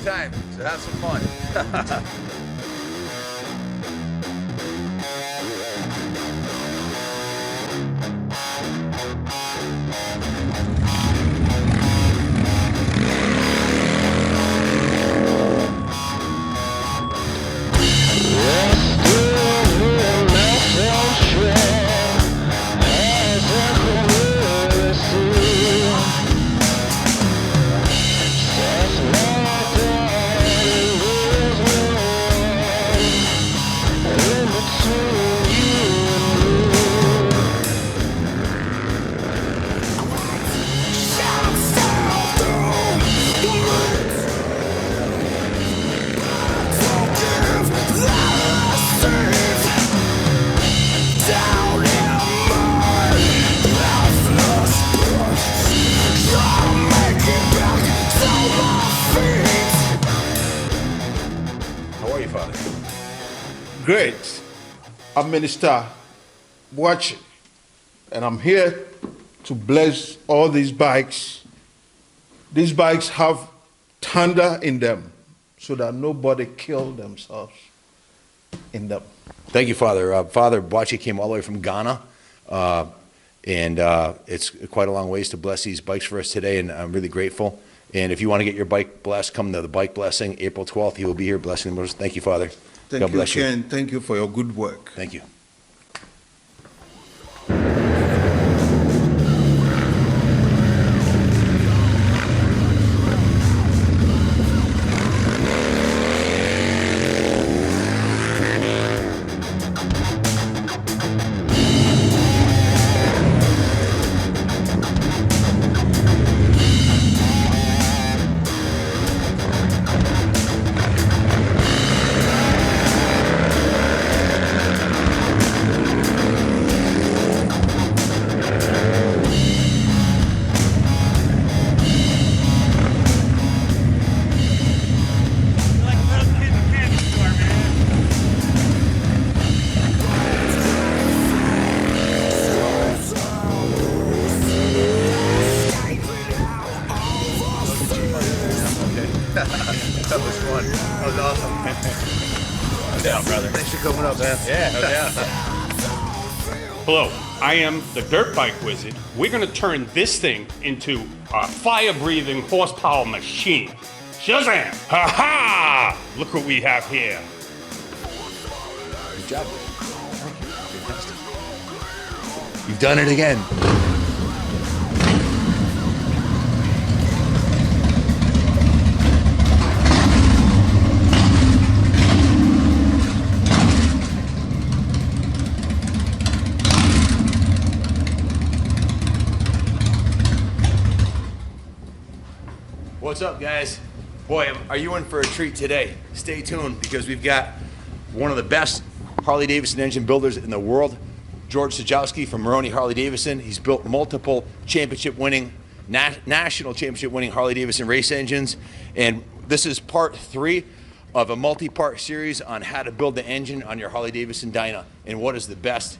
time, so have some fun. Great. I'm Minister watching, and I'm here to bless all these bikes. These bikes have thunder in them so that nobody kill themselves in them. Thank you, Father. Father Bwachi came all the way from Ghana, and it's quite a long ways to bless these bikes for us today, and I'm really grateful. And if you want to get your bike blessed, come to the bike blessing, April 12th. He will be here blessing them. Thank you, Father. Thank you, Ken. Thank you for your good work. Thank you. That was fun. That was awesome. No doubt, brother. Thanks for coming up, man. Yeah, no doubt. Hello, I am the Dirt Bike Wizard. We're going to turn this thing into a fire-breathing horsepower machine. Shazam! Ha-ha! Look what we have here. Good job. Fantastic. You've done it again. What's up, guys? Boy, are you in for a treat today? Stay tuned, because we've got one of the best Harley Davidson engine builders in the world, George Sajowski from Maroney Harley Davidson. He's built multiple championship-winning, national championship-winning Harley Davidson race engines, and this is part 3 of a multi-part series on how to build the engine on your Harley Davidson Dyna and what is the best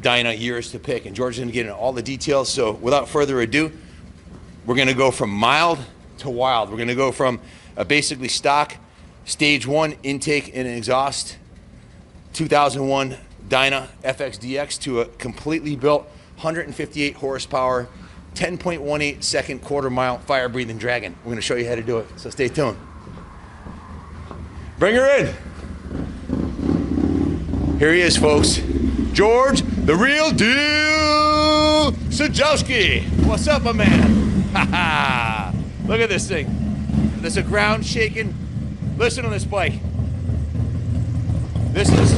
Dyna years to pick. And George is going to get into all the details. So without further ado, we're going to go from mild to wild. We're going to go from a basically stock stage 1 intake and exhaust 2001 Dyna Fxdx to a completely built 158 horsepower 10.18 second quarter mile fire breathing dragon. We're going to show you how to do it, so stay tuned. Bring her in. Here he is, folks. George, the real deal Sajowski. What's up, my man? Ha ha. Look at this thing. There's a ground shaking. Listen to this bike. This is,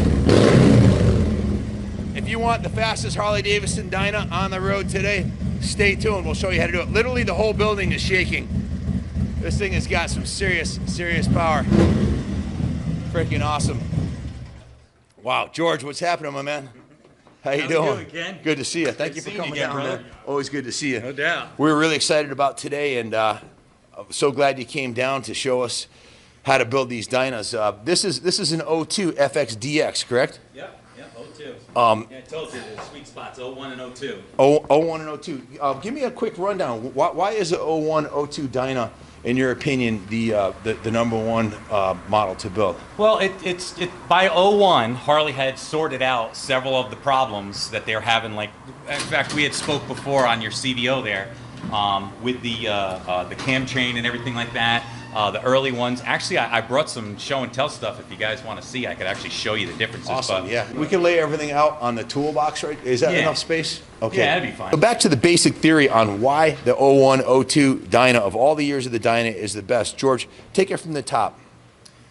if you want the fastest Harley Davidson Dyna on the road today, stay tuned. We'll show you how to do it. Literally, the whole building is shaking. This thing has got some serious power. Freaking awesome. Wow, George, what's happening, my man? How you doing? Ken? Good to see you. Thank you for coming down, man. Always good to see you. No doubt. We're really excited about today, and I'm so glad you came down to show us how to build these Dynas. This is an 02 FXDX, correct? Yep, 02. Yeah, I told you the sweet spots, 01 and 02. 01 and 02. Give me a quick rundown. Why is a 01, 02 Dyna in your opinion, the number one model to build? Well, it's by '01, Harley had sorted out several of the problems that they're having. Like, in fact, we had spoke before on your CVO there with the cam chain and everything like that. The early ones. Actually, I brought some show and tell stuff. If you guys want to see, I could actually show you the differences. Awesome. But, Yeah, we can lay everything out on the toolbox, right? Is that enough space? Okay. Yeah, that'd be fine. So back to the basic theory on why the '01, '02 Dyna of all the years of the Dyna is the best. George, take it from the top.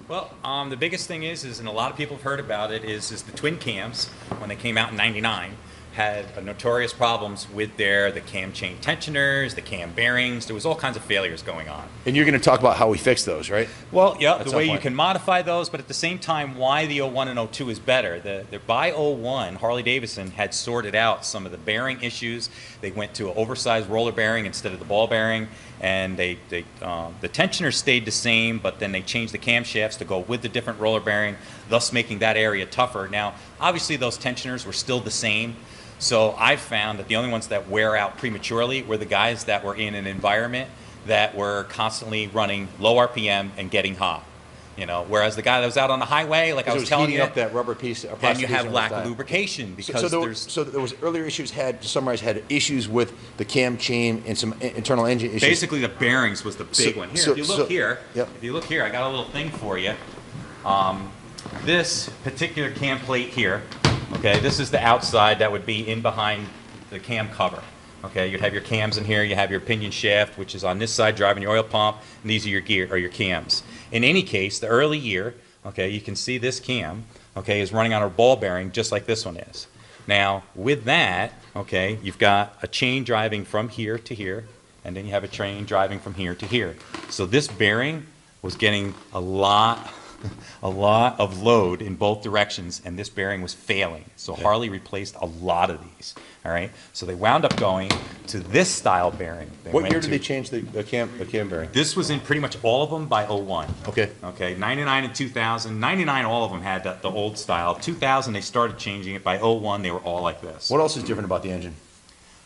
Well, the biggest thing is, and a lot of people have heard about it, is the twin cams when they came out in '99 had notorious problems with the cam chain tensioners, the cam bearings. There was all kinds of failures going on. And you're going to talk about how we fix those, right? Well, yeah, At the some way you point. can modify those, but at the same time, why the '01 and '02 is better. By '01, Harley Davidson had sorted out some of the bearing issues. They went to an oversized roller bearing instead of the ball bearing, and the tensioners stayed the same, but then they changed the camshafts to go with the different roller bearing, thus making that area tougher. Now, obviously, those tensioners were still the same. So I've found that the only ones that wear out prematurely were the guys that were in an environment that were constantly running low RPM and getting hot. You know, whereas the guy that was out on the highway, like I was telling you, up that rubber piece, and you have lack of lubrication because so there was earlier issues to summarize, had issues with the cam chain and some internal engine issues. basically the bearings was the big one. Here, if you look here, yep. if you look here, I got a little thing for you. This particular cam plate here. Okay, this is the outside that would be in behind the cam cover. Okay, you'd have your cams in here, you have your pinion shaft, which is on this side driving your oil pump, and these are your gear or your cams. In any case, the early year, okay, you can see this cam, okay, is running on a ball bearing just like this one is. Now, with that, okay, you've got a chain driving from here to here, and then you have a chain driving from here to here. So this bearing was getting a lot of load in both directions, and this bearing was failing. So Harley replaced a lot of these. All right, so they wound up going to this style bearing. What year did they change the cam bearing? This was in pretty much all of them by '01. Okay. Okay, '99 and 2000. '99, all of them had the old style. 2000, they started changing it. By '01, they were all like this. What else is different about the engine?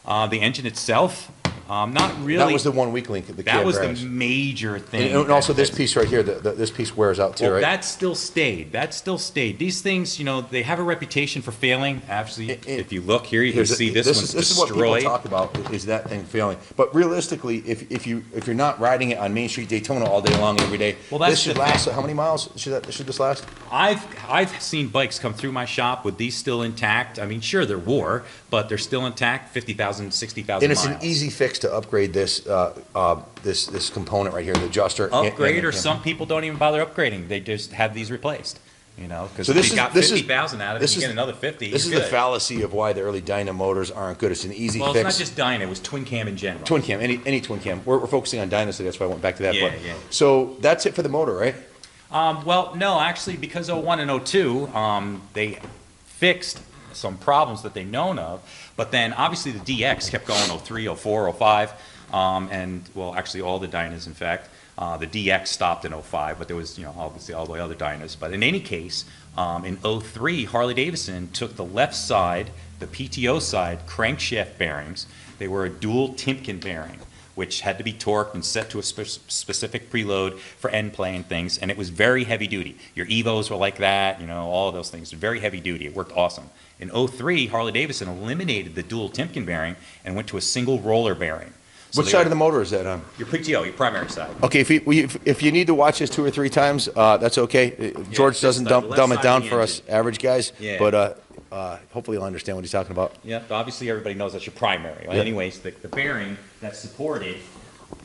The engine itself, not really. That was the one weak link. That was the major thing. And also this piece right here, this piece wears out too, well, right? that still stayed. That still stayed. These things, you know, they have a reputation for failing. Actually, if you look here, you can see this one's destroyed. This is what people talk about, is that thing failing. But realistically, if you're not riding it on Main Street Daytona all day long every day, well, this should last. How many miles should this last? I've seen bikes come through my shop with these still intact. I mean, sure, they're war, but they're still intact. 50,000, 60,000 miles. And it's an easy fix to upgrade this this component right here, the adjuster. Upgrade, or some people don't even bother upgrading. They just have these replaced. You know, because if you got 50,000 out of it, you get another 50. This is the fallacy of why the early Dyna motors aren't good. It's an easy fix. Well, it's not just Dyna. It was twin cam in general. Twin cam, any twin cam. We're focusing on Dyna, so that's why I went back to that. Yeah, but, yeah. So that's it for the motor, right? Well, no, actually, because '01 and '02, they fixed some problems that they known of, but then obviously the DX kept going '03, '04, '05, and well, actually all the Dynas, in fact. The DX stopped in '05, but there was, you know, obviously all the other Dynas. But in any case, in '03, Harley Davidson took the left side, the PTO side, crankshaft bearings. They were a dual Timken bearing, which had to be torqued and set to a specific preload for end play and things, and it was very heavy duty. Your Evos were like that, you know, all of those things. Very heavy duty. It worked awesome. In '03, Harley Davidson eliminated the dual Timken bearing and went to a single roller bearing. So Which side of the motor is that on? Your PTO, your primary side. Okay, if you need to watch this 2 or 3 times, that's okay. George doesn't dumb it down for us average guys, Yeah. but hopefully you'll understand what he's talking about. Yeah, obviously everybody knows that's your primary. Well, anyways, the bearing that's supported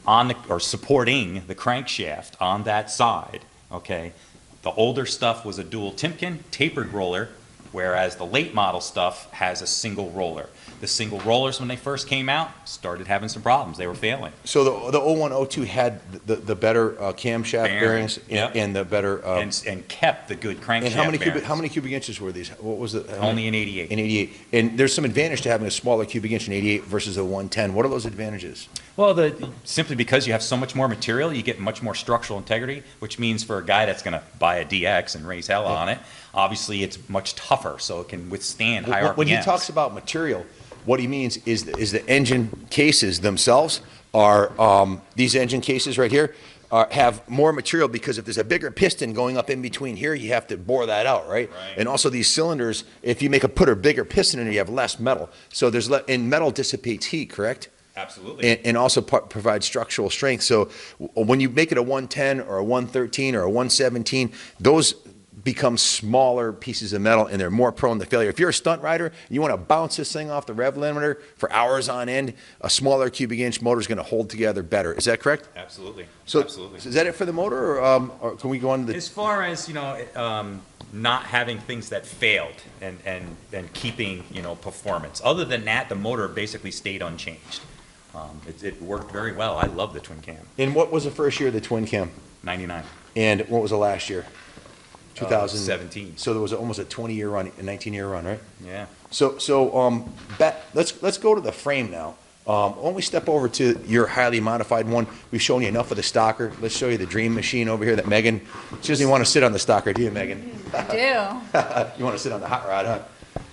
on supporting the crankshaft on that side, okay, the older stuff was a dual Timken tapered roller, whereas the late model stuff has a single roller. The single rollers, when they first came out, started having some problems. They were failing. So the '01, '02 had the better camshaft bearings Yep. and the better and kept the good crankshaft and bearings. how many cubic inches were these? What was it? Only in '88. In '88, and there's some advantage to having a smaller cubic inch in '88 versus a 110. What are those advantages? Well, simply because you have so much more material, you get much more structural integrity, which means for a guy that's going to buy a DX and raise hell on it, obviously it's much tougher, so it can withstand higher RPMs. When he talks about material, what he means is the engine cases themselves are, these engine cases right here have more material, because if there's a bigger piston going up in between here, you have to bore that out, right? And also these cylinders, if you put a bigger piston in it, you have less metal. So there's and metal dissipates heat, correct? Absolutely. And also provides structural strength. So when you make it a 110 or a 113 or a 117, those become smaller pieces of metal and they're more prone to failure. If you're a stunt rider and you want to bounce this thing off the rev limiter for hours on end, a smaller cubic inch motor is going to hold together better. Is that correct? Absolutely. So Absolutely. Is that it for the motor, or can we go on to the... As far as, not having things that failed and keeping, performance. Other than that, the motor basically stayed unchanged. It worked very well. I love the twin cam. And what was the first year of the twin cam? 99. And what was the last year? 2017. So there was almost a 20-year run, a 19-year run, right? Yeah. Let's go to the frame now. When we step over to your highly modified one, we've shown you enough of the stocker. Let's show you the dream machine over here that Megan, she doesn't even want to sit on the stocker, do you, Megan? I You want to sit on the hot rod, huh?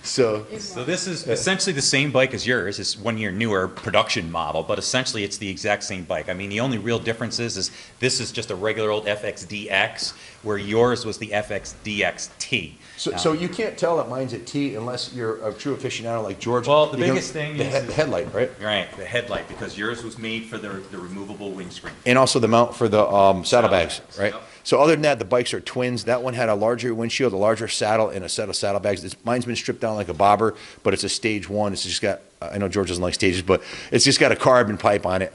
So this is essentially the same bike as yours. It's 1 year newer production model, but essentially it's the exact same bike. I mean, the only real difference is this is just a regular old Fxdx, where yours was the Fxdx-T. So you can't tell that mine's a T unless you're a true aficionado like George. Well, the biggest thing is the headlight, right? Right, the headlight, because yours was made for the removable windscreen. And also the mount for the saddlebags, right? Yep. So other than that, the bikes are twins. That one had a larger windshield, a larger saddle, and a set of saddlebags. Mine's been stripped down like a bobber, but it's a stage one. It's just got, I know George doesn't like stages, but it's just got a carbon pipe on it,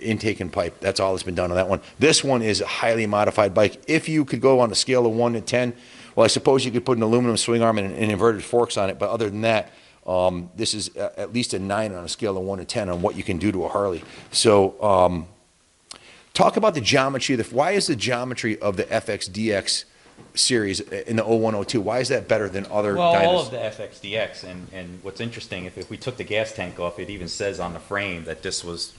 intake and pipe. That's all that's been done on that one. This one is a highly modified bike. If you could go on a scale of 1 to 10, well, I suppose you could put an aluminum swing arm and inverted forks on it, but other than that, this is at least a 9 on a scale of 1 to 10 on what you can do to a Harley. So talk about the geometry. Why is the geometry of the FXDX series in the 0102, why is that better than other Well, Dynas? all of the FXDX, and what's interesting, if we took the gas tank off, it even says on the frame that this was,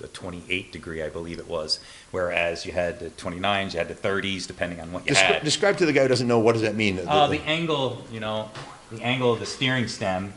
a 28 degree, I believe it was, whereas you had the 29s, you had the 30s, depending on what you had. Describe to the guy who doesn't know, what does that mean? The angle, the angle of the steering stem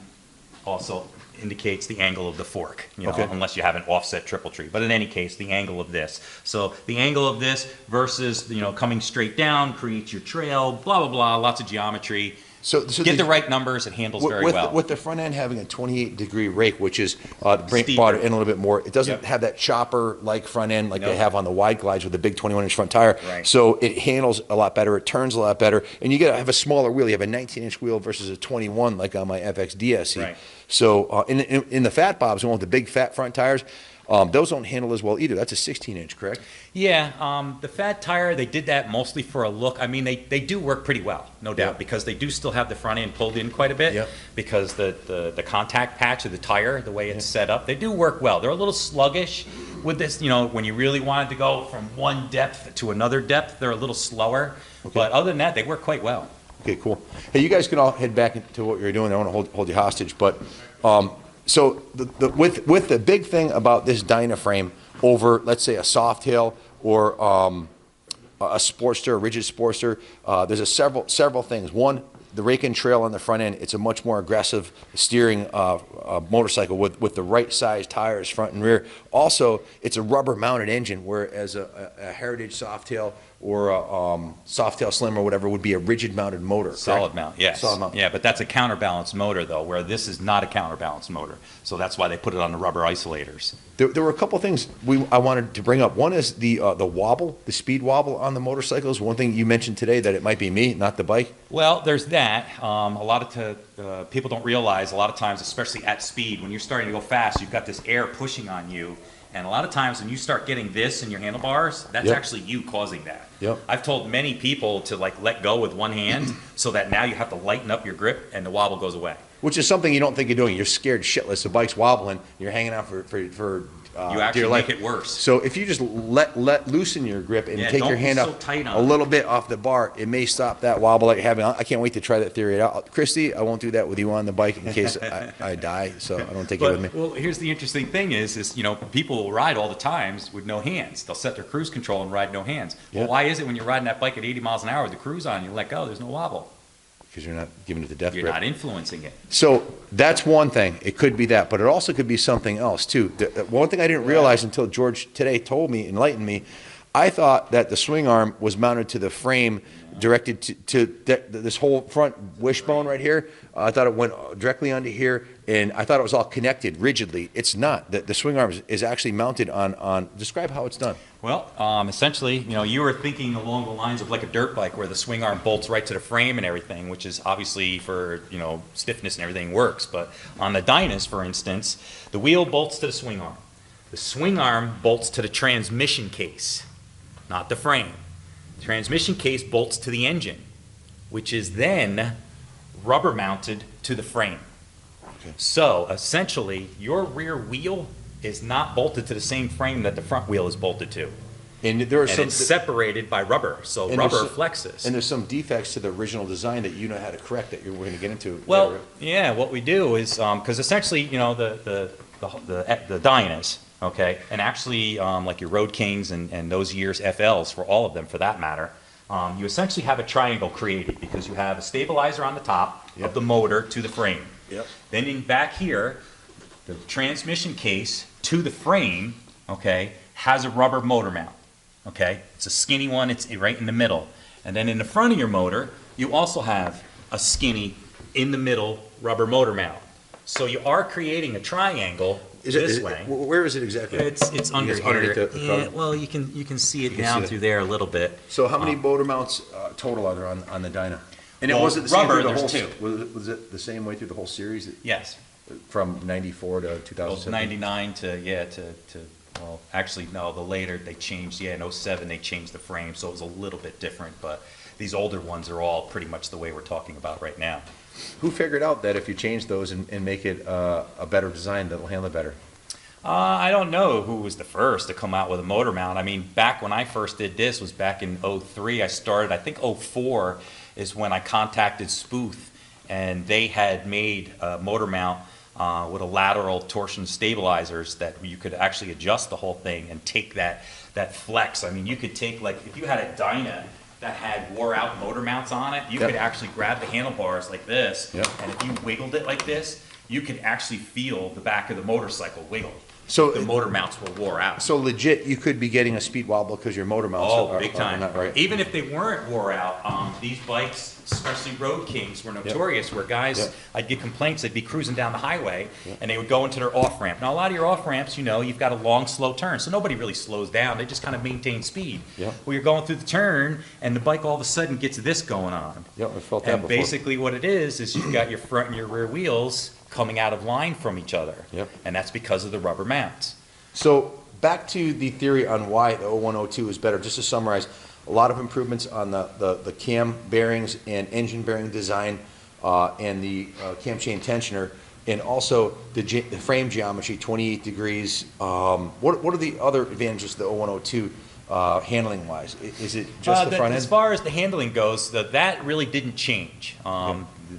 also indicates the angle of the fork, Okay. unless you have an offset triple tree. But in any case, the angle of this. So the angle of this versus, coming straight down creates your trail, blah, blah, blah, lots of geometry. So Get the right numbers, it handles very well. With the front end having a 28-degree rake, which is brought Steeper. it in a little bit more, it doesn't Yep. have that chopper-like front end like they Nope. have on the wide glides with the big 21-inch front tire. Right. So it handles a lot better, it turns a lot better, and you have a smaller wheel. You have a 19-inch wheel versus a 21 like on my FXDSC. Right. So in the fat bobs, the one with the big fat front tires, those don't handle as well either. That's a 16-inch, correct? Yeah, the fat tire, they did that mostly for a look. I mean, they do work pretty well, no doubt, Yeah. because they do still have the front end pulled in quite a bit, Yep. because the contact patch of the tire, the way it's set up, they do work well. They're a little sluggish with this, when you really wanted to go from one depth to another depth, they're a little slower. But other than that, they work quite well. Okay, cool. Hey, you guys can all head back into what you're doing. I don't want to hold you hostage, but so with the big thing about this Dyna frame over, let's say, a Softail or a Sportster, a rigid Sportster, there's several things. One, the rake and trail on the front end, it's a much more aggressive steering motorcycle with the right size tires front and rear. Also, it's a rubber mounted engine, whereas a Heritage Softail or a Softail Slim or whatever would be a rigid mounted motor. Solid correct? mount, yes. Solid mount. Yeah, but that's a counterbalance motor, though, where this is not a counterbalance motor. So that's why they put it on the rubber isolators. There were a couple things I wanted to bring up. One is the wobble, the speed wobble on the motorcycles. One thing you mentioned today that it might be me, not the bike. Well, there's that. A lot of people don't realize a lot of times, especially at speed, when you're starting to go fast, you've got this air pushing on you. And a lot of times when you start getting this in your handlebars, that's Yep. actually you causing that. Yep. I've told many people to let go with one hand so that now you have to lighten up your grip and the wobble goes away. Which is something you don't think you're doing. You're scared shitless. The bike's wobbling. You're hanging out for You actually dear life. make it worse. So if you just let loosen your grip and Yeah, take don't your be hand so up tight on a it. little bit off the bar, it may stop that wobble that you're having. I can't wait to try that theory out. Christy, I won't do that with you on the bike in case I die. So I don't take it with me. Well, here's the interesting thing is people will ride all the times with no hands. They'll set their cruise control and ride no hands. Yeah. Well, why is it when you're riding that bike at 80 miles an hour with the cruise on, you let go, there's no wobble? because you're not giving it the death You're grip. not influencing it. So that's one thing. It could be that, but it also could be something else too. One thing I didn't realize until George today told me, enlightened me, I thought that the swing arm was mounted to the frame directed to this whole front wishbone right here. I thought it went directly onto here, and I thought it was all connected rigidly. It's not. The swing arm is actually mounted on, describe how it's done. Well, essentially, you were thinking along the lines of like a dirt bike where the swing arm bolts right to the frame and everything, which is obviously for, stiffness and everything works. But on the Dynas, for instance, the wheel bolts to the swing arm. The swing arm bolts to the transmission case, not the frame. The transmission case bolts to the engine, which is then rubber mounted to the frame. Okay. So essentially, your rear wheel is not bolted to the same frame that the front wheel is bolted to. And there are And some it's separated by rubber, so and rubber there's some- flexes. And there's some defects to the original design that you know how to correct that we're going to get into. Well, later. yeah, what we do is, because essentially, the Dynas, okay, and actually like your Road Kings and those years FLs, for all of them for that matter, you essentially have a triangle created because you have a stabilizer on the top Yep. of the motor to the frame. Yep. Then in back here, the transmission case to the frame, okay, has a rubber motor mount. Okay, it's a skinny one, it's right in the middle. And then in the front of your motor, you also have a skinny, in the middle, rubber motor mount. So you are creating a triangle this way. Where is it exactly? It's under It's underneath here. the Yeah, cover? well, you can see it can down see it. through there a little bit. So how many motor mounts total are there on the Dyna? And Well, was it the same rubber, through the there's whole? two. Was it the same way through the whole series Yes. from '94 to Well, 2007? 99 to well, actually, no, the later they changed, in 07 they changed the frame, so it was a little bit different, but these older ones are all pretty much the way we're talking about right now. Who figured out that if you change those and make it a better design, that'll handle it better? I don't know who was the first to come out with a motor mount. I mean, back when I first did this was back in '03. I started, I think '04 is when I contacted Spooth, and they had made a motor mount with a lateral torsion stabilizers that you could actually adjust the whole thing and take that flex. I mean, you could take, like, if you had a Dyna that had wore out motor mounts on it, you Yep. could actually grab the handlebars like this, Yep. and if you wiggled it like this, you could actually feel the back of the motorcycle wiggle. So- the motor mounts were wore out. So legit, you could be getting a speed wobble because your motor mounts are Big time. not right. Even if they weren't wore out, these bikes, especially Road Kings, were notorious where guys, Yep. I'd get complaints, they'd be cruising down the highway and they would go into their off-ramp. Now, a lot of your off-ramps, you've got a long, slow turn, so nobody really slows down. They just kind of maintain speed. Yep. Well, you're going through the turn and the bike all of a sudden gets this going on. Yep, I felt that And before. basically what it is you've got your front and your rear wheels coming out of line from each other. Yep. And that's because of the rubber mounts. So back to the theory on why the 0102 is better, just to summarize, a lot of improvements on the cam bearings and engine bearing design and the cam chain tensioner, and also the frame geometry, 28 degrees. What are the other advantages of the 0102 handling wise? Is it just the front As end? far as the handling goes, that really didn't change.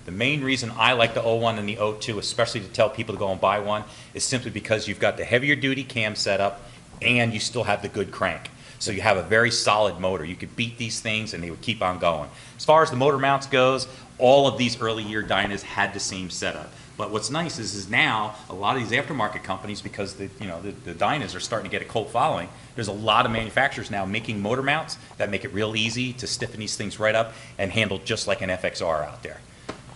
The main reason I like the 01 and the 02, especially to tell people to go and buy one, is simply because you've got the heavier duty cam setup and you still have the good crank. So you have a very solid motor. You could beat these things and they would keep on going. As far as the motor mounts goes, all of these early year Dynas had the same setup. But what's nice is now a lot of these aftermarket companies, because the Dynas are starting to get a cult following, there's a lot of manufacturers now making motor mounts that make it real easy to stiffen these things right up and handle just like an FXR out there.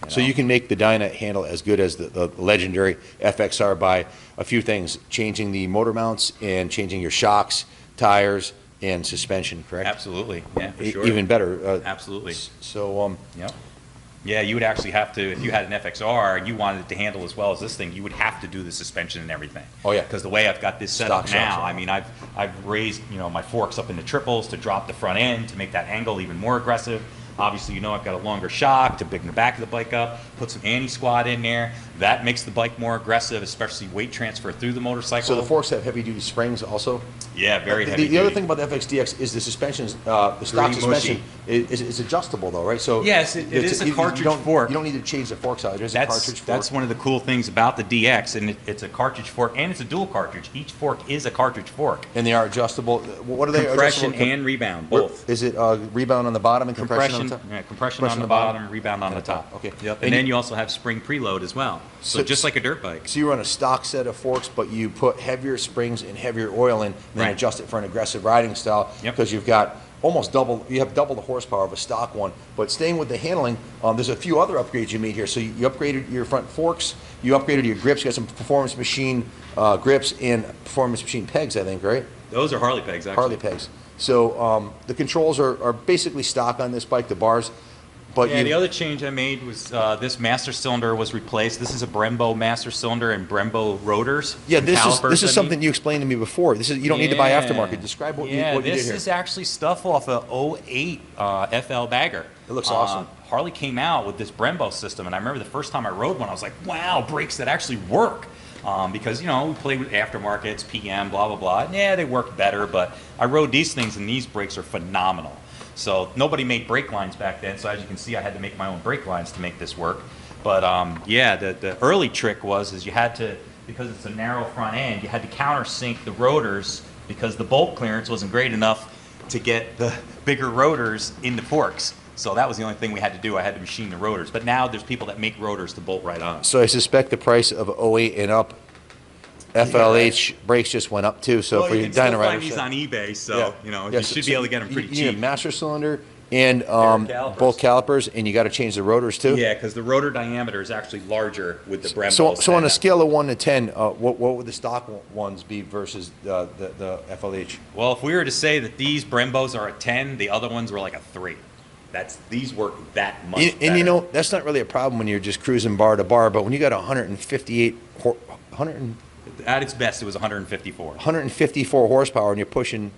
So you can make the Dyna handle as good as the legendary FXR by a few things, changing the motor mounts and changing your shocks, tires, and suspension, correct? Absolutely, yeah, for sure. Even better. Absolutely. So, Yep. Yeah, you would actually have to, if you had an FXR and you wanted it to handle as well as this thing, you would have to do the suspension and everything. Oh, yeah. Because the way I've got this set Stock up now, shocks, yeah. I mean, I've raised, my forks up in the triples to drop the front end to make that angle even more aggressive. Obviously, I've got a longer shock to bring the back of the bike up, put some anti-squat in there. That makes the bike more aggressive, especially weight transfer through the motorcycle. So the forks have heavy-duty springs also? Yeah, very heavy. The other thing about the FXDX is the suspension, the stock Pretty suspension mushy. is adjustable though, right? So Yes, it is a cartridge fork. You don't need to change the fork size. There's a cartridge fork. That's one of the cool things about the DX, and it's a cartridge fork, and it's a dual cartridge. Each fork is a cartridge fork. And they are adjustable. What are they? Compression adjustable? and rebound, both. Is it rebound on the bottom and compression on the top? Yeah, compression on the bottom, rebound on the top. Okay. Yep. And then you also have spring preload as well. So just like a dirt bike. So you run a stock set of forks, but you put heavier springs and heavier oil in, and then Right. adjust it for an aggressive riding style. Yep. Because you've got almost double. You have double the horsepower of a stock one. But staying with the handling, there's a few other upgrades you made here. So you upgraded your front forks. You upgraded your grips. You got some Performance Machine grips and Performance Machine pegs, I think, right? Those are Harley pegs, actually. Harley pegs. So the controls are basically stock on this bike. The bars. But Yeah, the other change I made was this master cylinder was replaced. This is a Brembo master cylinder and Brembo rotors. Yeah, and this calipers, is something you explained to me before. This is you don't need to buy aftermarket. Describe what you did here. This is actually stuff off a 08 FL bagger. It looks awesome. Harley came out with this Brembo system, and I remember the first time I rode one, I was like, wow, brakes that actually work. Because, you know, we played with aftermarkets, PM, blah, blah, blah. And yeah, they work better, but I rode these things, and these brakes are phenomenal. So nobody made brake lines back then, so as you can see, I had to make my own brake lines to make this work. But yeah, the early trick is you had to, because it's a narrow front end, you had to countersink the rotors because the bolt clearance wasn't great enough to get the bigger rotors in the forks. So that was the only thing we had to do. I had to machine the rotors. But now there's people that make rotors to bolt right on. So I suspect the price of 08 and up FLH brakes just went up too. So Well, for you your can still Dyna find these on eBay, so you know you should be able to get them pretty you need cheap. a master cylinder and calipers. both calipers, and you got to change the rotors too. Yeah, because the rotor diameter is actually larger with the Brembo. So on a scale of 1 to 10, what would the stock ones be versus the FLH? Well, if we were to say that these Brembos are a 10, the other ones were like a 3. These work that much better. And you know that's not really a problem when you're just cruising bar to bar, but when you got 154 At its best, it was 154. horsepower and you're pushing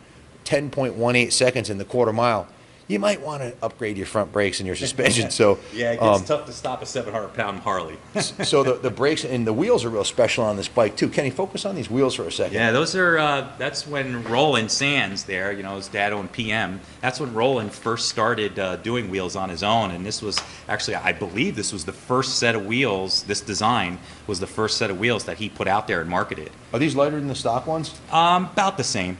10.18 seconds in the quarter mile, you might want to upgrade your front brakes and your suspension. So Yeah, it gets tough to stop a 700-pound Harley. so the brakes and the wheels are real special on this bike too. Kenny, focus on these wheels for a second. Yeah, those are, that's when Roland Sands there, you know, his dad owned PM, that's when Roland first started doing wheels on his own, and this was, actually, I believe this was the first set of wheels, this design was the first set of wheels that he put out there and marketed. Are these lighter than the stock ones? About the same.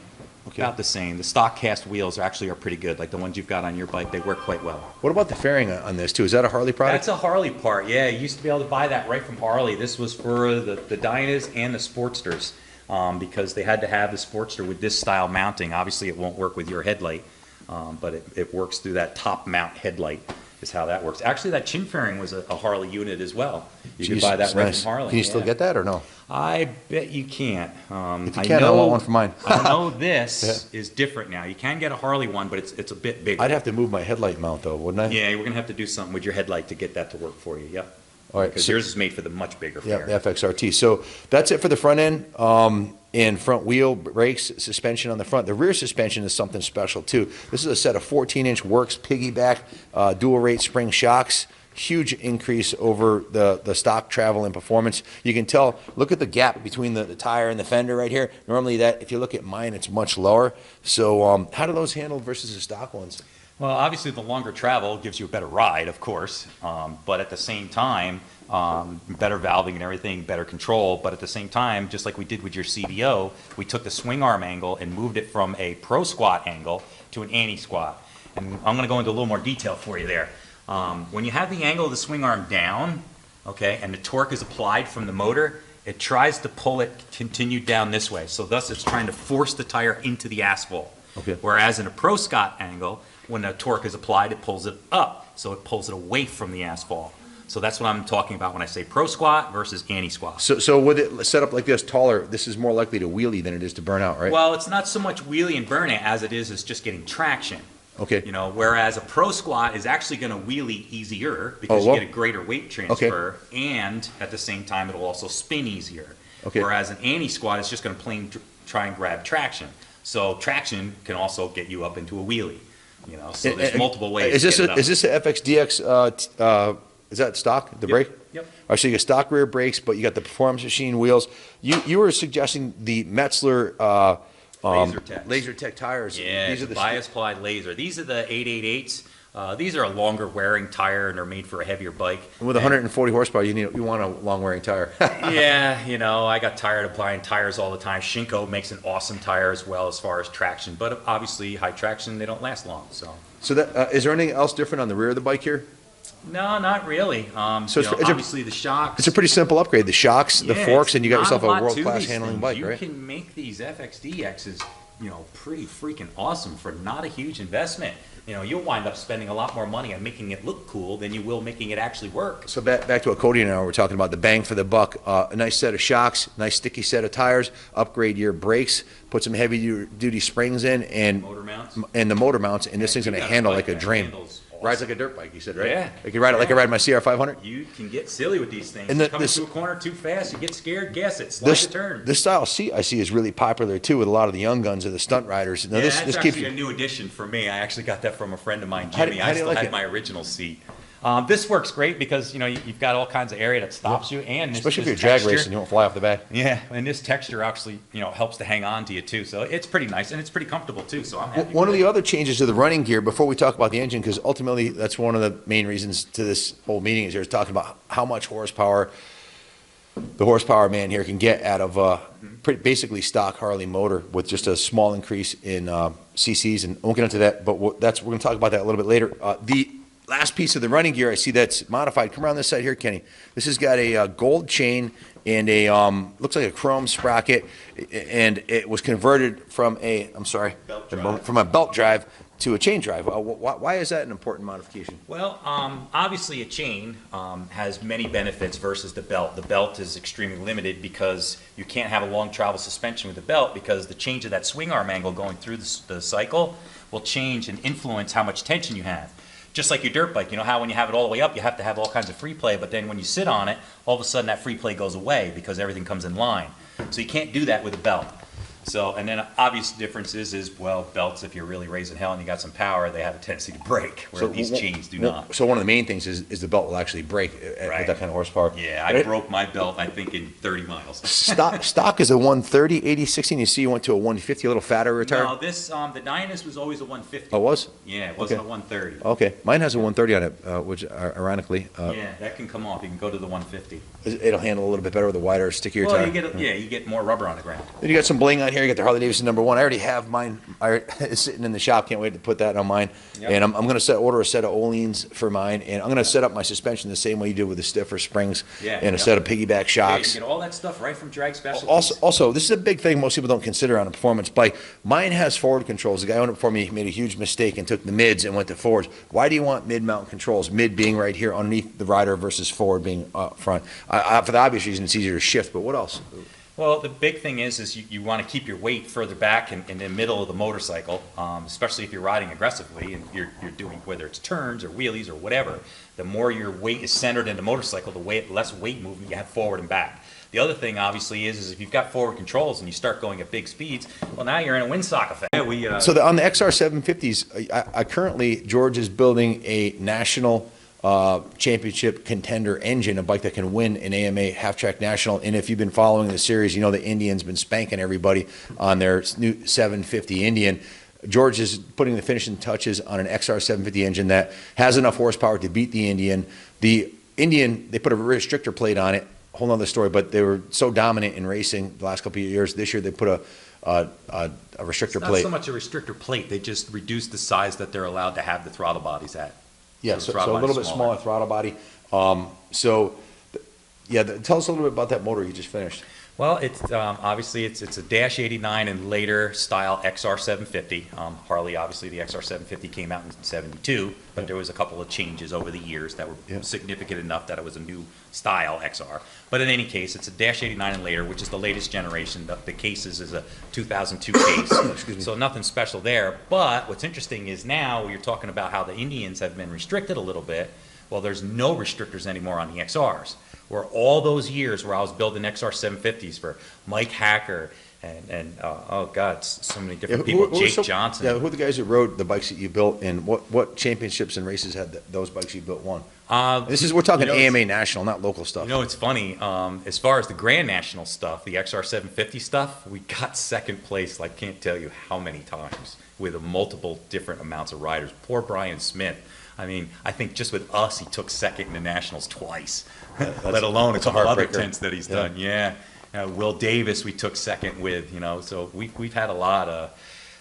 Okay. About the same. The stock cast wheels actually are pretty good, like the ones you've got on your bike, they work quite well. What about the fairing on this too? Is that a Harley product? That's a Harley part, yeah. You used to be able to buy that right from Harley. This was for the Dynas and the Sportsters because they had to have the Sportster with this style mounting. Obviously, it won't work with your headlight, but it works through that top mount headlight is how that works. Actually, that chin fairing was a Harley unit as well. You could buy that right from Harley. Can you still get that or no? I bet you can't. If you can, I want one for mine. I know this is different now. You can get a Harley one, but it's a bit bigger. I'd have to move my headlight mount though, wouldn't I? Yeah, we're gonna have to do something with your headlight to get that to work for you. Yep. All right. Because So, yours is made for the much bigger yeah, fairing. the FXRT. So that's it for the front end and front wheel, brakes, suspension on the front. The rear suspension is something special too. This is a set of 14-inch Works piggyback dual rate spring shocks. Huge increase over the stock travel and performance. You can tell, look at the gap between the tire and the fender right here. Normally that, if you look at mine, it's much lower. So how do those handle versus the stock ones? Well, obviously the longer travel gives you a better ride, of course, but at the same time, better valving and everything, better control, but at the same time, just like we did with your CVO, we took the swing arm angle and moved it from a pro squat angle to an anti-squat. And I'm gonna go into a little more detail for you there. When you have the angle of the swing arm down, okay, and the torque is applied from the motor, it tries to pull it continued down this way. So thus it's trying to force the tire into the asphalt. Okay. Whereas in a pro squat angle, when the torque is applied, it pulls it up. So it pulls it away from the asphalt. So that's what I'm talking about when I say pro squat versus anti-squat. So with it set up like this, taller, this is more likely to wheelie than it is to burn out, right? Well, it's not so much wheelie and burn it as it is just getting traction. Okay. You know, whereas a pro squat is actually going to wheelie easier because you get a greater weight transfer, and at the same time it'll also spin easier. Okay. Whereas an anti-squat is just going to try and grab traction. So traction can also get you up into a wheelie. You know, so there's multiple ways. Is this to get it up. is this a FXDX is that stock, the brake? Yep. All right, so you got stock rear brakes, but you got the performance machine wheels. You were suggesting the Metzler Laser Tech tires. Yeah, These it's are a the bias ply laser. These are the 888s. These are a longer wearing tire and they're made for a heavier bike. And with 140 horsepower, you want a long wearing tire. Yeah, I got tired of buying tires all the time. Shinko makes an awesome tire as well as far as traction, but obviously high traction, they don't last long. So that is there anything else different on the rear of the bike here? No, not really. So obviously the shocks. It's a pretty simple upgrade. The shocks, the forks, and you got not yourself a lot to world-class these handling things. bike, right? You can make these Fxdx's, pretty freaking awesome for not a huge investment. You'll wind up spending a lot more money on making it look cool than you will making it actually work. So back to what Cody and I were talking about, the bang for the buck. A nice set of shocks, nice sticky set of tires, upgrade your brakes, put some heavy-duty springs in, and Motor mounts. And the motor mounts, and this thing's going to handle like a dream. Rides like a dirt bike, you said, right? Yeah. You can ride it like I ride my CR500? You can get silly with these things. And You come into a corner too fast, you get scared, guess it, slide the turn. This style seat I see is really popular too with a lot of the young guns or the stunt riders. Now, That's this actually keeps a new addition for me. I actually got that from a friend of mine, How do- Jimmy. how I do you still like had it? my original seat. This works great because you've got all kinds of area that stops you, and especially if this you're drag texture- racing, you won't fly off the back. Yeah, and this texture actually helps to hang on to you too. So it's pretty nice and it's pretty comfortable too. So I'm happy. One of with the it. other changes to the running gear, before we talk about the engine, because ultimately that's one of the main reasons to this whole meeting is here's talking about how much horsepower the horsepower man here can get out of basically stock Harley motor with just a small increase in CCs, and we'll get into that, but we're going to talk about that a little bit later. The last piece of the running gear I see that's modified. Come around this side here, Kenny. This has got a gold chain and a looks like a chrome sprocket, and it was converted from a from a belt drive to a chain drive. Why is that an important modification? Well, obviously a chain has many benefits versus the belt. The belt is extremely limited because you can't have a long travel suspension with the belt because the change of that swing arm angle going through the cycle will change and influence how much tension you have. Just like your dirt bike, how when you have it all the way up, you have to have all kinds of free play, but then when you sit on it, all of a sudden that free play goes away because everything comes in line. So you can't do that with a belt. So, and then obvious differences is, well, belts, if you're really raising hell and you got some power, they have a tendency to break, where these chains do not. So one of the main things is the belt will actually break with that kind of horsepower. Yeah, I broke my belt, I think, in 30 miles. Stock is a 130, 80/60, you see you went to a 150, a little fatter retire? No, this, the Dyna was always a 150. Oh, it was? Yeah, it wasn't a 130. Okay, mine has a 130 on it, which ironically, Yeah, that can come off. You can go to the 150. it'll handle a little bit better with a wider, stickier tire. You get more rubber on the ground. Then you got some bling on here. You got the Harley Davidson #1. I already have mine. It's sitting in the shop. Can't wait to put that on mine. Yep. And I'm going to order a set of Oleans for mine. And I'm going to set up my suspension the same way you did with the stiffer springs and a set of piggyback Yeah, you shocks. get all that stuff right from Drag Specialties. Also, this is a big thing most people don't consider on a performance bike. Mine has forward controls. The guy who owned it before me made a huge mistake and took the mids and went to forwards. Why do you want mid-mount controls? Mid being right here underneath the rider versus forward being up front. For the obvious reason, it's easier to shift. But what else? Well, the big thing is you want to keep your weight further back in the middle of the motorcycle, especially if you're riding aggressively and you're doing, whether it's turns or wheelies or whatever. The more your weight is centered in the motorcycle, less weight movement you have forward and back. The other thing, obviously, is if you've got forward controls and you start going at big speeds, well, now you're in a windsock effect. Yeah, So on the XR 750s, I currently, George is building a national championship contender engine, a bike that can win an AMA half-track national. And if you've been following the series, you know the Indian's been spanking everybody on their new 750 Indian. George is putting the finishing touches on an XR 750 engine that has enough horsepower to beat the Indian. The Indian, they put a restrictor plate on it, whole nother story, but they were so dominant in racing the last couple of years. This year they put a restrictor plate. Not so much a restrictor plate, they just reduced the size that they're allowed to have the throttle bodies at. Yeah, so a little bit smaller throttle body. Tell us a little bit about that motor you just finished. Well, it's obviously it's a Dash 89 and later style XR 750. Harley, obviously, the XR 750 came out in '72, but there was a couple of changes over the years that were significant enough that it was a new style XR. But in any case, it's a Dash 89 and later, which is the latest generation. The cases is a 2002 case, so nothing special there. But what's interesting is now you're talking about how the Indians have been restricted a little bit. Well, there's no restrictors anymore on the XRs. Where all those years where I was building XR 750s for Mike Hacker and oh God, so many different people. Jake Johnson. Yeah, who are the guys that rode the bikes that you built, and what championships and races had those bikes you built won? We're talking AMA national, not local stuff. You know, it's funny. As far as the Grand National stuff, the XR 750 stuff, we got second place. Like, can't tell you how many times with multiple different amounts of riders. Poor Brian Smith. I mean, I think just with us, he took second in the nationals twice, let alone a couple other tents that he's done. Yeah. Will Davis, we took second with, so we've had a lot of.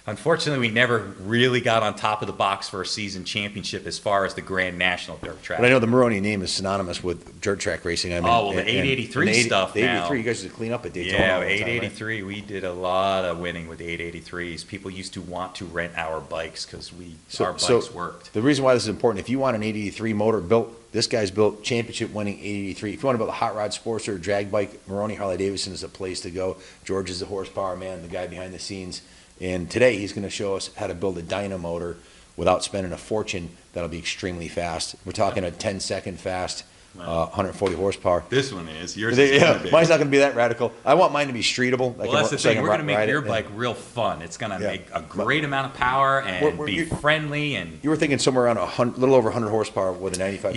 Unfortunately, we never really got on top of the box for a season championship as far as the Grand National dirt track. But I know the Maroney name is synonymous with dirt track racing. I mean, the 883 stuff the 883, now. You guys used to clean up at Daytona. Yeah, all the time, 883. Right? We did a lot of winning with the 883s. People used to want to rent our bikes because our bikes worked. The reason why this is important, if you want an 883 motor built, this guy's built championship-winning 883. If you want to build a hot rod Sportster or drag bike, Maroney Harley Davidson is a place to go. George is the horsepower man, the guy behind the scenes. And today he's going to show us how to build a Dyna motor without spending a fortune. That'll be extremely fast. We're talking a 10-second fast, 140 horsepower. This one is. Yours is mine's not going to be that radical. I want mine to be streetable. Well, that's the thing. We're going to make your bike real fun. It's going to make a great amount of power and be friendly. And you were thinking somewhere around a little over 100 horsepower with a 95.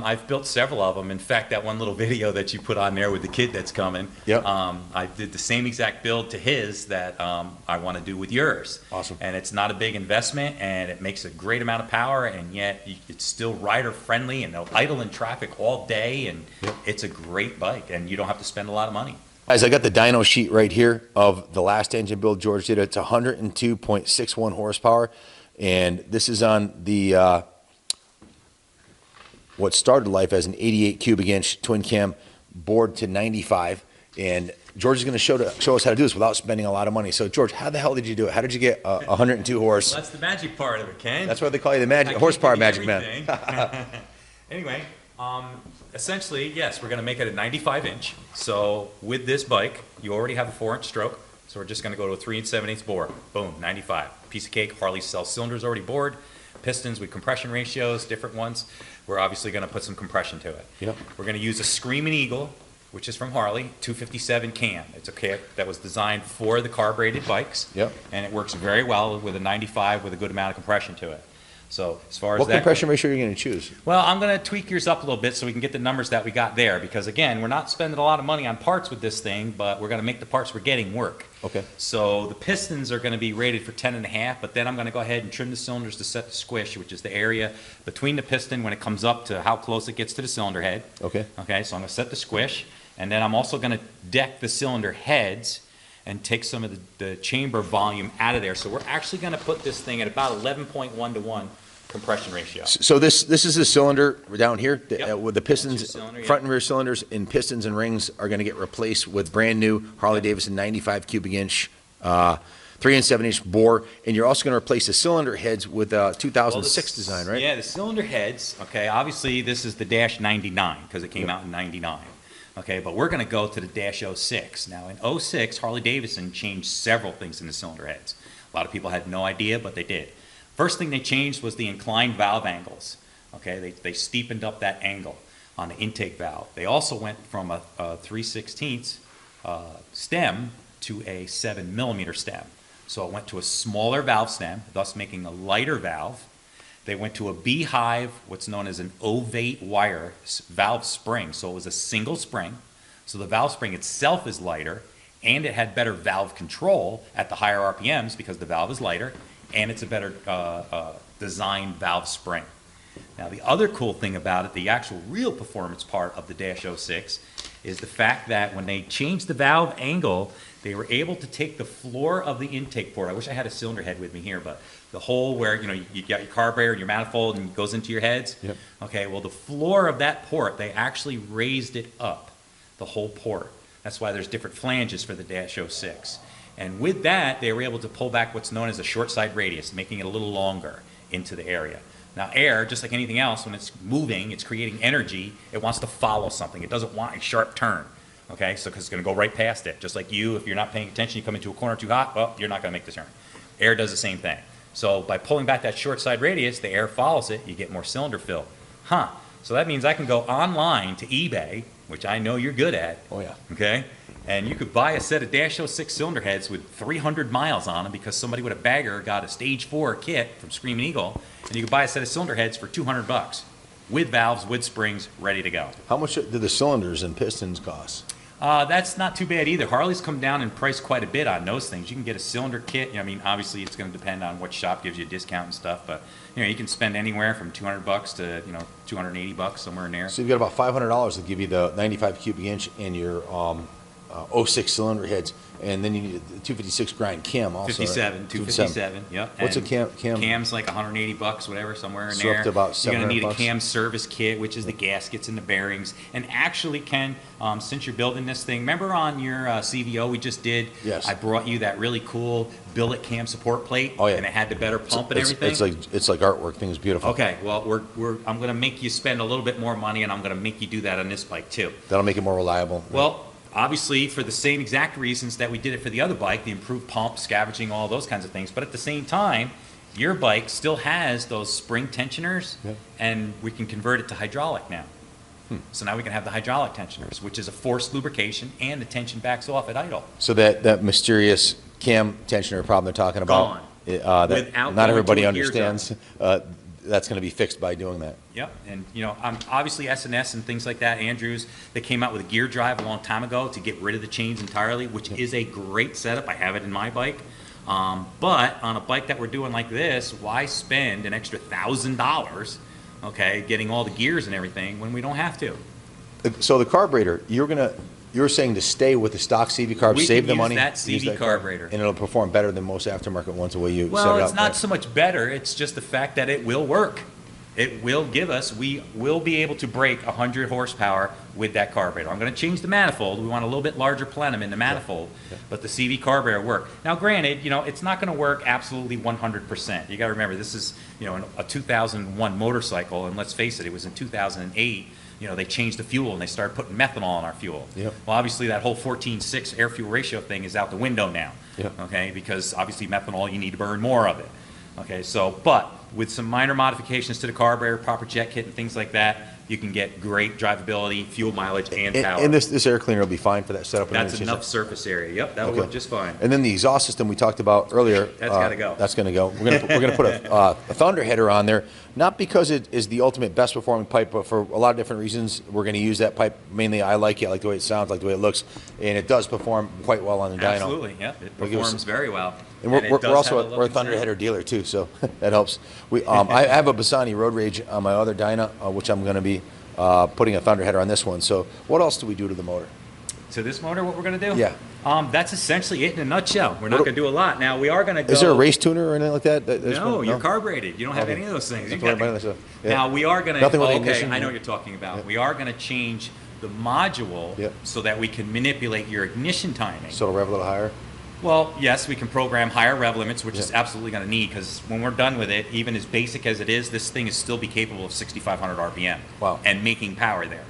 I've built several of them. In fact, that one little video that you put on there with the kid that's coming, I did the same exact build to his that I want to do with yours. Awesome. And it's not a big investment, and it makes a great amount of power, and yet it's still rider friendly, and they'll idle in traffic all day, and it's a great bike, and you don't have to spend a lot of money. Guys, I got the dyno sheet right here of the last engine build George did. It's 102.61 horsepower, and this is on the what started life as an 88 cubic inch twin cam board to 95, and George is going to show us how to do this without spending a lot of money. So, George, how the hell did you do it? How did you get 102 horse? Well, that's the magic part of it, Ken. That's why they call you the horsepower magic man. Anyway, essentially, yes, we're going to make it a 95 inch. So with this bike, you already have a 4-inch stroke. So we're just going to go to a 3 7/8 bore. Boom, 95. Piece of cake. Harley sells cylinders already bored. Pistons with compression ratios, different ones. We're obviously going to put some compression to it. Yep. We're going to use a Screaming Eagle, which is from Harley, 257 cam. It's a kit that was designed for the carbureted bikes. Yep. And it works very well with a 95 with a good amount of compression to it. So as far as what compression ratio are you going to choose? Well, I'm going to tweak yours up a little bit so we can get the numbers that we got there, because again, we're not spending a lot of money on parts with this thing, but we're going to make the parts we're getting work. Okay. So the pistons are going to be rated for 10.5, but then I'm going to go ahead and trim the cylinders to set the squish, which is the area between the piston when it comes up to how close it gets to the cylinder head. Okay. Okay, so I'm going to set the squish, and then I'm also going to deck the cylinder heads and take some of the chamber volume out of there. So we're actually going to put this thing at about 11.1 to 1 compression ratio. So this is the cylinder down here with the pistons, cylinder, front and rear cylinders, and pistons and rings are going to get replaced with brand new Harley Davidson 95 cubic inch 3 7/8 bore, and you're also going to replace the cylinder heads with 2006 design, right? Yeah, the cylinder heads. Okay, obviously this is the Dash 99 because it came out in 99. Okay, but we're going to go to the Dash 06. Now in 06, Harley Davidson changed several things in the cylinder heads. A lot of people had no idea, but they did. First thing they changed was the inclined valve angles. Okay, they steepened up that angle on the intake valve. They also went from a 3/16 stem to a 7mm stem. So it went to a smaller valve stem, thus making a lighter valve. They went to a beehive, what's known as an ovate wire valve spring. So it was a single spring. So the valve spring itself is lighter, and it had better valve control at the higher RPMs because the valve is lighter, and it's a better designed valve spring. Now the other cool thing about it, the actual real performance part of the Dash 06, is the fact that when they changed the valve angle, they were able to take the floor of the intake port. I wish I had a cylinder head with me here, but the hole where you got your carburetor and your manifold and it goes into your heads. Yep. Okay, well the floor of that port, they actually raised it up, the whole port. That's why there's different flanges for the Dash 06. And with that, they were able to pull back what's known as a short side radius, making it a little longer into the area. Now air, just like anything else, when it's moving, it's creating energy, it wants to follow something. It doesn't want a sharp turn, okay? So because it's going to go right past it. Just like you, if you're not paying attention, you come into a corner too hot, well, you're not going to make the turn. Air does the same thing. So by pulling back that short side radius, the air follows it, you get more cylinder fill. So that means I can go online to eBay, which I know you're good at. Oh yeah. Okay? And you could buy a set of Dash 06 cylinder heads with 300 miles on them because somebody with a bagger got a stage 4 kit from Screaming Eagle, and you could buy a set of cylinder heads for $200 with valves, with springs, ready to go. How much do the cylinders and pistons cost? That's not too bad either. Harley's come down in price quite a bit on those things. You can get a cylinder kit. I mean, obviously it's going to depend on what shop gives you a discount and stuff, but you can spend anywhere from $200 to $280 somewhere in there. So you've got about $500 to give you the 95 cubic inch and your 06 cylinder heads, and then you need a 256 grind cam also. 257, yep. What's And a cam? Cam's like $180, whatever, somewhere in So there. up to about You're gonna need a $700. cam service kit, which is the gaskets and the bearings. And actually, Ken, since you're building this thing, remember on your CVO we just did? Yes. I brought you that really cool billet cam support plate. Oh, yeah. And it had the better pump and everything. It's like artwork. Thing is beautiful. Okay, well, I'm gonna make you spend a little bit more money, and I'm gonna make you do that on this bike too. That'll make it more reliable. Well, obviously, for the same exact reasons that we did it for the other bike, the improved pump, scavenging, all those kinds of things. But at the same time, your bike still has those spring tensioners, Yeah. and we can convert it to hydraulic now. So now we can have the hydraulic tensioners, which is a forced lubrication, and the tension backs off at idle. So that mysterious cam tensioner problem they're talking about, that Without not going everybody to a gear zone. understands, that's going to be fixed by doing that. Yep, and obviously S&S and things like that, Andrews, they came out with a gear drive a long time ago to get rid of the chains entirely, which is a great setup. I have it in my bike. But on a bike that we're doing like this, why spend an extra $1,000, okay, getting all the gears and everything when we don't have to? So the carburetor, you're saying to stay with the stock CV carb, We save can the use money, that CV use carburetor. and it'll perform better than most aftermarket ones the way you set Well, it up. it's not right? so much better. It's just the fact that it will work. It will give us, we will be able to break 100 horsepower with that carburetor. I'm going to change the manifold. We want a little bit larger plenum in the manifold, but the CV carburetor work. Now, granted, it's not going to work absolutely 100%. You got to remember, this is, a 2001 motorcycle, and let's face it, it was in 2008. They changed the fuel and they started putting methanol in our fuel. Yep. Well, obviously that whole 14:6 air fuel ratio thing is out the window now. Yep. Okay, because obviously methanol, you need to burn more of it. Okay, but with some minor modifications to the carburetor, proper jet kit and things like that, you can get great drivability, fuel mileage, and power. And this air cleaner will be fine for that setup. That's enough surface area. Yep, that'll work just fine. And then the exhaust system we talked about earlier. That's gotta go. That's going to go. We're going to put a Thunder header on there, not because it is the ultimate best performing pipe, but for a lot of different reasons. We're going to use that pipe mainly. I like it. I like the way it sounds, like the way it looks, and it does perform quite well on the dyno. Absolutely, yep. It performs very well. And we're it does also have a we're a lovely Thunder sound. header dealer too, so that helps. I have a Bassani Road Rage on my other Dyna, which I'm going to be putting a Thunder header on this one. So what else do we do to the motor? To this motor, what we're going to do? Yeah. That's essentially it in a nutshell. We're not going to do a lot. Now, we are going to go... Is there a race tuner or anything like that? No, you're carbureted. You don't have any of those things. Don't worry about that stuff. Yeah. Now, we are going to... Nothing with the okay, ignition? I know what you're talking about. Yeah. We are going to change the module Yep. so that we can manipulate your ignition timing. So it'll rev a little higher? Well, yes, we can program higher rev limits, which is absolutely going to need, because when we're done with it, even as basic as it is, this thing is still be capable of 6,500 RPM. Wow. And making power there.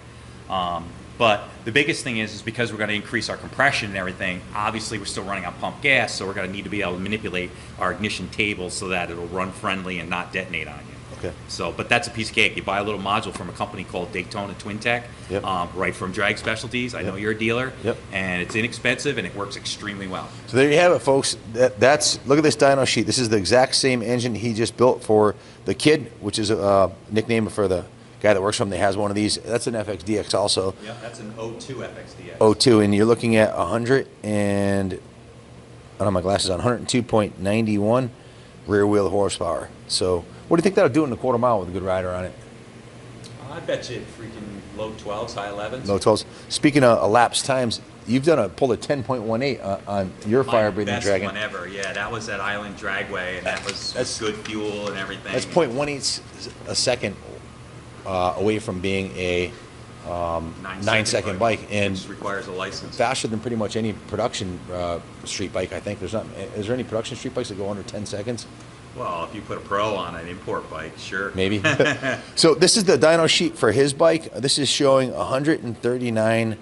But the biggest thing is because we're going to increase our compression and everything, obviously we're still running on pump gas, so we're going to need to be able to manipulate our ignition table so that it'll run friendly and not detonate on you. Okay. So, but that's a piece of cake. You buy a little module from a company called Daytona Twin Tech, Yep. right from Drag Specialties. I know you're a dealer, Yep. and it's inexpensive and it works extremely well. So there you have it, folks. That's look at this dyno sheet. This is the exact same engine he just built for the Kid, which is a nickname for the guy that works for him that has one of these. That's an Fxdx also. Yeah, that's an 02 FXDX. 02, and you're looking at 100 and I don't have my glasses on. 102.91 rear wheel horsepower. So what do you think that'll do in a quarter mile with a good rider on it? I bet you freaking low 12s, high 11s. No 12s. Speaking of elapsed times, you've pulled a 10.18 on your fire breathing Dragon. Best one ever. Yeah, that was at Island Dragway, and that's good fuel and everything. That's 0.18 a second away from being a 9-second bike, and which requires a license. faster than pretty much any production street bike. I think there's not. Is there any production street bikes that go under 10 seconds? Well, if you put a Pro on an import bike, sure. Maybe. So this is the dyno sheet for his bike. This is showing 139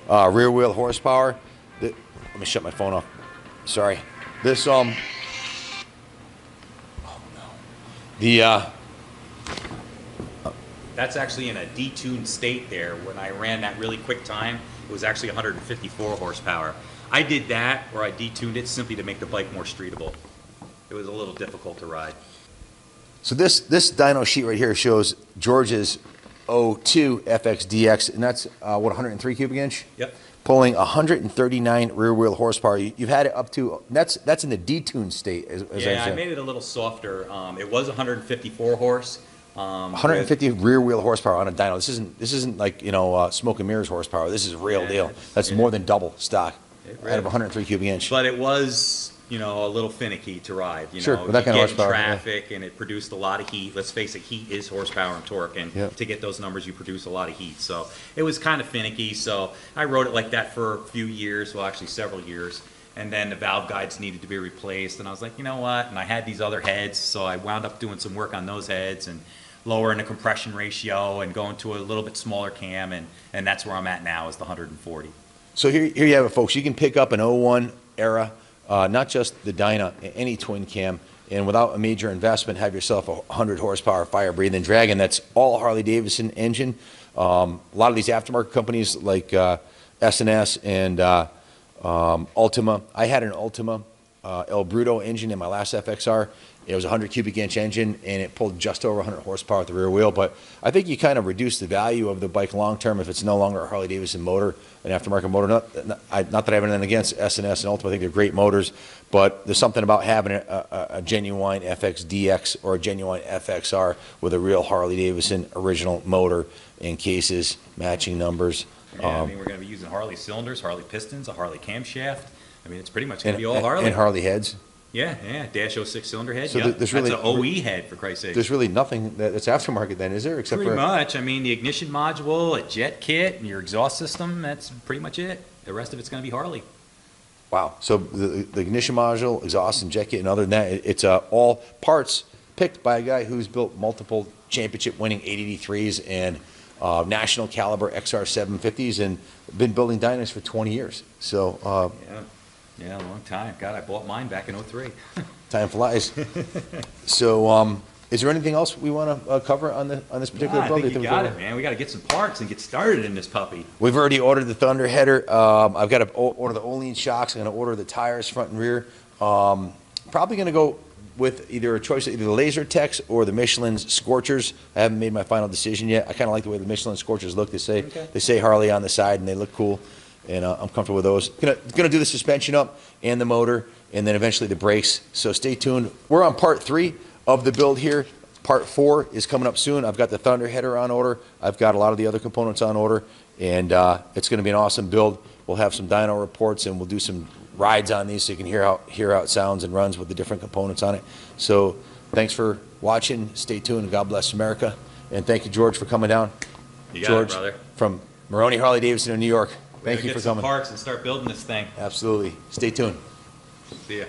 rear wheel horsepower. Let me shut my phone off. Sorry. This oh no. The That's actually in a detuned state there. When I ran that really quick time, It was actually 154 horsepower. I did that, or I detuned it simply to make the bike more streetable. It was a little difficult to ride. So this dyno sheet right here shows George's 02 Fxdx, and that's what, 103 cubic inch? Yep. Pulling 139 rear wheel horsepower. You've had it up to, that's in the detuned state. As Yeah, I made it a little softer. It was 154 horse. 150 rear wheel horsepower on a dyno. This isn't like, you know, smoke and mirrors horsepower. This is real deal. That's more than double stock out of 103 cubic inch. But it was, you know, a little finicky to ride. You Sure, know, with that kind of you get in horsepower, traffic, and it produced a lot of heat. Let's face it, heat is horsepower and torque, and Yep. to get those numbers, you produce a lot of heat. So it was kind of finicky. So I rode it like that for a few years, well, actually several years. And then the valve guides needed to be replaced, and I was like, you know what? And I had these other heads, so I wound up doing some work on those heads and lowering the compression ratio and going to a little bit smaller cam, and that's where I'm at now, is the 140. So here you have it, folks. You can pick up an 01 era, not just the Dyna, any twin cam, and without a major investment, have yourself a 100 horsepower fire breathing Dragon. That's all Harley Davidson engine. A lot of these aftermarket companies like S&S and Ultima. I had an Ultima El Bruto engine in my last FXR. It was a 100 cubic inch engine, and it pulled just over 100 horsepower at the rear wheel. But I think you kind of reduce the value of the bike long term if it's no longer a Harley Davidson motor, an aftermarket motor. Not that I have anything against S&S and Ultima. I think they're great motors, but there's something about having a genuine FXDX or a genuine FXR with a real Harley Davidson original motor and cases, matching numbers. Yeah, I mean, we're going to be using Harley cylinders, Harley pistons, a Harley camshaft. I mean, it's pretty much going to be all Harley. And Harley heads. Yeah, Dash 06 cylinder head. So Yeah, there's really- that's an OE head, for Christ's sake. There's really nothing that's aftermarket then, is there? Except Pretty for much. I mean, the ignition module, a jet kit, and your exhaust system, that's pretty much it. The rest of it's going to be Harley. wow. So the ignition module, exhaust, and jet kit, and other than that, it's all parts picked by a guy who's built multiple championship-winning 883s and national caliber XR 750s and been building Dynas for 20 years. So Yeah, a long time. God, I bought mine back in 03. time flies. So is there anything else we want to cover on this particular I build? think you got it, man. We got to get some parts and get started in this puppy. We've already ordered the Thunder header. I've got to order the Olean shocks. I'm going to order the tires front and rear. Probably going to go with either a choice of either the Laser Techs or the Michelin's Scorchers. I haven't made my final decision yet. I kind of like the way the Michelin Scorchers look. They say Harley on the side, and they look cool, and I'm comfortable with those. Gonna do the suspension up and the motor, and then eventually the brakes. So stay tuned. We're on part 3 of the build here. Part 4 is coming up soon. I've got the Thunder header on order. I've got a lot of the other components on order, and it's going to be an awesome build. We'll have some dyno reports, and we'll do some rides on these so you can hear how it sounds and runs with the different components on it. So thanks for watching. Stay tuned, and God bless America. And thank you, George, for coming down. You got George, it, brother. from Maroney Harley Davidson in New York. Thank you for Get some coming. parts and start building this thing. Absolutely. Stay tuned. See ya.